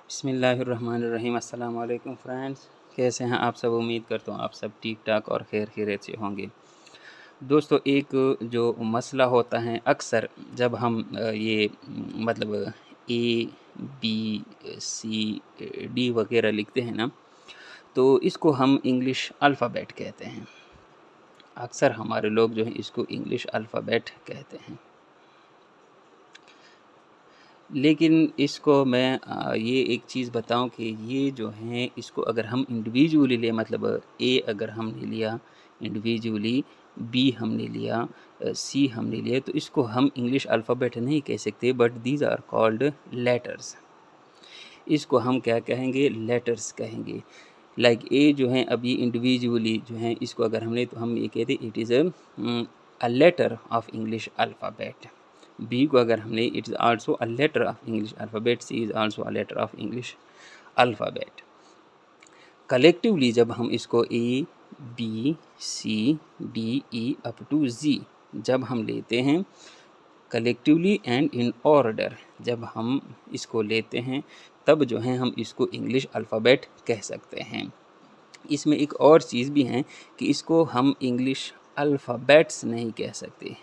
बिस्मिल्लाहिर्रहमानिर्रहीम। अस्सलाम वालेकुम फ्रेंड्स, कैसे हैं आप सब। उम्मीद करता हूँ आप सब ठीक ठाक और खैर खैरियत से होंगे। दोस्तों, एक जो मसला होता है अक्सर जब हम ये मतलब ए बी सी डी वगैरह लिखते हैं ना, तो इसको हम इंग्लिश अल्फ़ाबेट कहते हैं। अक्सर हमारे लोग जो हैं इसको इंग्लिश अल्फ़ाबेट कहते हैं। लेकिन इसको मैं ये एक चीज़ बताऊं कि ये जो है इसको अगर हम इंडिविजुअली ले, मतलब ए अगर हमने लिया इंडिविजुअली, बी हमने लिया, सी हमने लिया, तो इसको हम इंग्लिश अल्फ़ाबेट नहीं कह सकते, but these are called letters. इसको हम क्या कहेंगे? लेटर्स कहेंगे। लाइक ए जो है अभी इंडिविजुअली जो है इसको अगर हमने, तो हम ये कहते it is a letter of English alphabet. B को अगर हमने, it is also a letter of English alphabet. C is also a letter of English alphabet. Collectively जब हम इसको A B C D E up to G जब हम लेते हैं कलेक्टिवली एंड इन ऑर्डर, जब हम इसको लेते हैं तब जो है हम इसको इंग्लिश अल्फ़ाबेट कह सकते हैं। इसमें एक और चीज़ भी है कि इसको हम इंग्लिश अल्फ़ाबेट्स नहीं कह सकते,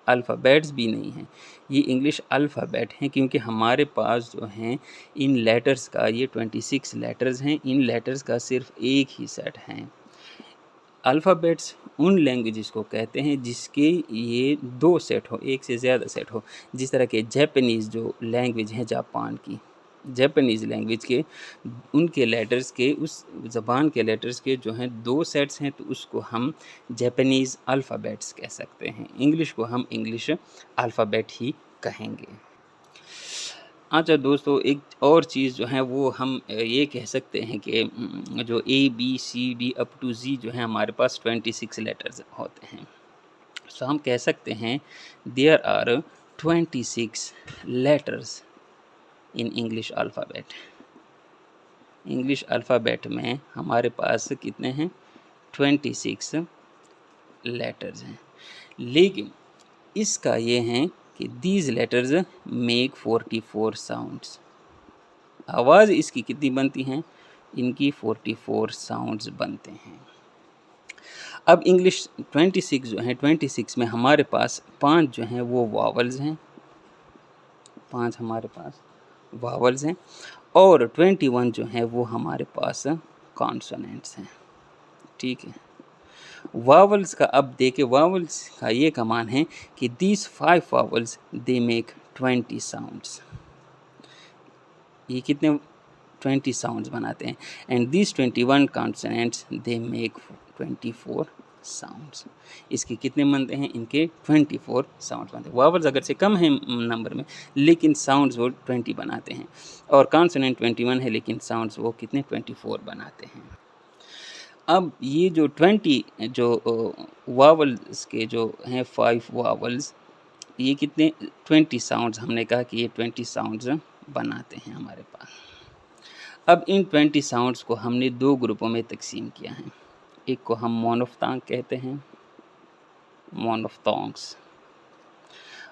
अल्फ़ाबेट्स भी नहीं हैं, ये इंग्लिश अल्फ़ाबेट हैं, क्योंकि हमारे पास जो हैं इन लेटर्स का, ये 26 लेटर्स हैं, इन लेटर्स का सिर्फ एक ही सेट है। अल्फ़ाबेट्स उन लैंग्वेजेस को कहते हैं जिसके ये दो सेट हो, एक से ज़्यादा सेट हो। जिस तरह के जैपनीज़ जो लैंग्वेज है जापान की, जैपनीज़ लैंग्वेज के उनके लेटर्स के, उस ज़बान के लेटर्स के जो हैं दो सेट्स हैं, तो उसको हम जैपनीज़ अल्फ़ाबेट्स कह सकते हैं। इंग्लिश को हम इंग्लिश अल्फ़ाबेट ही कहेंगे। अच्छा दोस्तों, एक और चीज़ जो है वो हम ये कह सकते हैं कि जो A B C D up to G जो है हमारे पास 26 लेटर्स होते हैं। सो हम कह सकते हैं there are 26 letters in English alphabet. English alphabet में हमारे पास कितने हैं? 26 लेटर्स हैं। लेकिन इसका ये है कि दीज लेटर्स मेक 44 साउंड्स। आवाज़ इसकी कितनी बनती हैं? इनकी 44 साउंड्स बनते हैं। अब इंग्लिश 26 जो है, 26 में हमारे पास 5 जो हैं वो वावल्स हैं, 5 हमारे पास वावल्स हैं, और 21 जो है वो हमारे पास कॉन्सोनेंट्स हैं। ठीक है। वावल्स का अब देखें, वावल्स का ये कमान है कि these 5 vowels they make 20 sounds. ये कितने 20 साउंड्स बनाते हैं। And this 21 consonants they make 24 sounds. इसके कितने बनते हैं? इनके 24 साउंड्स बनते हैं। वावल्स अगर से कम है नंबर में, लेकिन साउंड्स वो 20 बनाते हैं, और कॉन्सोनेंट 21 है, लेकिन साउंड्स वो कितने? 24 बनाते हैं। अब ये जो 20 जो वावल्स के जो हैं 5 वावल्स, ये कितने 20 साउंड्स, हमने कहा कि ये 20 साउंड्स बनाते हैं हमारे पास। अब इन 20 साउंड्स को हमने दो ग्रुपों में तकसीम किया है। एक को हम मोनोफ्थांग कहते हैं, मोनोफ्थोंग्स,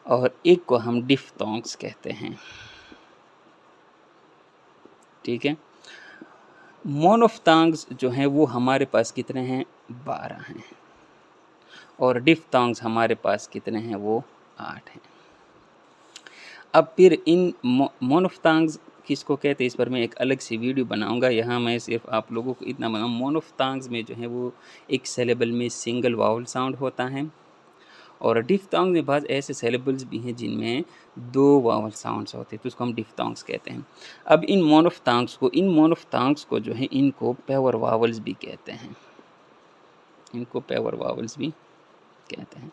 और एक को हम डिफ्थोंग्स कहते हैं। ठीक है। मोनोफ्थांग्स जो हैं वो हमारे पास कितने हैं? 12 हैं, और डिफ्थोंग्स हमारे पास कितने हैं? वो 8 हैं। अब फिर इन मोनोफ्थांग्स किसको कहते हैं, इस पर मैं एक अलग सी वीडियो बनाऊंगा। यहाँ मैं सिर्फ आप लोगों को इतना बताऊँ, मोनोफ्थांग्स में जो है वो एक सेलेबल में सिंगल वावल साउंड होता है, और डिफ्थोंग में बाद ऐसे सेलेबल्स भी हैं जिनमें दो वावल साउंड्स होते हैं, तो उसको हम डिफ्थोंग्स कहते हैं। अब इन मोनोफ्थांग्स को जो है इनको पेवर वावल्स भी कहते हैं, इनको पेवर वावल्स भी कहते हैं।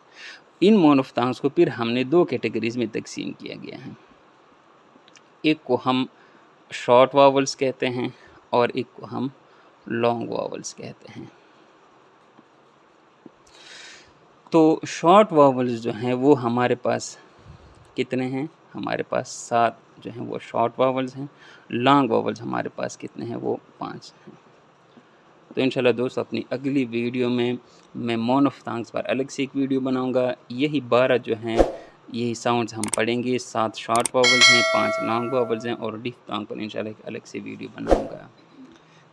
इन मोनोफ्थांग्स को फिर हमने दो कैटेगरीज में तकसीम किया गया है। एक को हम शॉर्ट वावल्स कहते हैं, और एक को हम लॉन्ग वावल्स कहते हैं। तो शॉर्ट वावल्स जो हैं वो हमारे पास कितने हैं? हमारे पास 7 जो हैं वो शॉर्ट वावल्स हैं। लॉन्ग वावल्स हमारे पास कितने हैं? वो 5 हैं। तो इंशाल्लाह दोस्तों, अपनी अगली वीडियो में मैं मोनोफ्थांग्स पर अलग से एक वीडियो बनाऊंगा। यही 12 जो हैं यही साउंड्स हम पढ़ेंगे। 7 शॉर्ट वॉवल्स हैं, 5 लॉन्ग वॉवल्स हैं और डिफ्थोंग पर इंशाल्लाह एक अलग से वीडियो बनाऊँगा।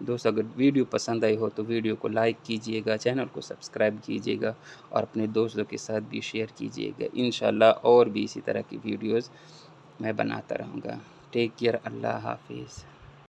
दोस्तों अगर वीडियो पसंद आई हो तो वीडियो को लाइक कीजिएगा, चैनल को सब्सक्राइब कीजिएगा और अपने दोस्तों के साथ भी शेयर कीजिएगा। इंशाल्लाह और भी इसी तरह की वीडियोज़ मैं बनाता रहूँगा। टेक केयर, अल्लाह हाफिज़।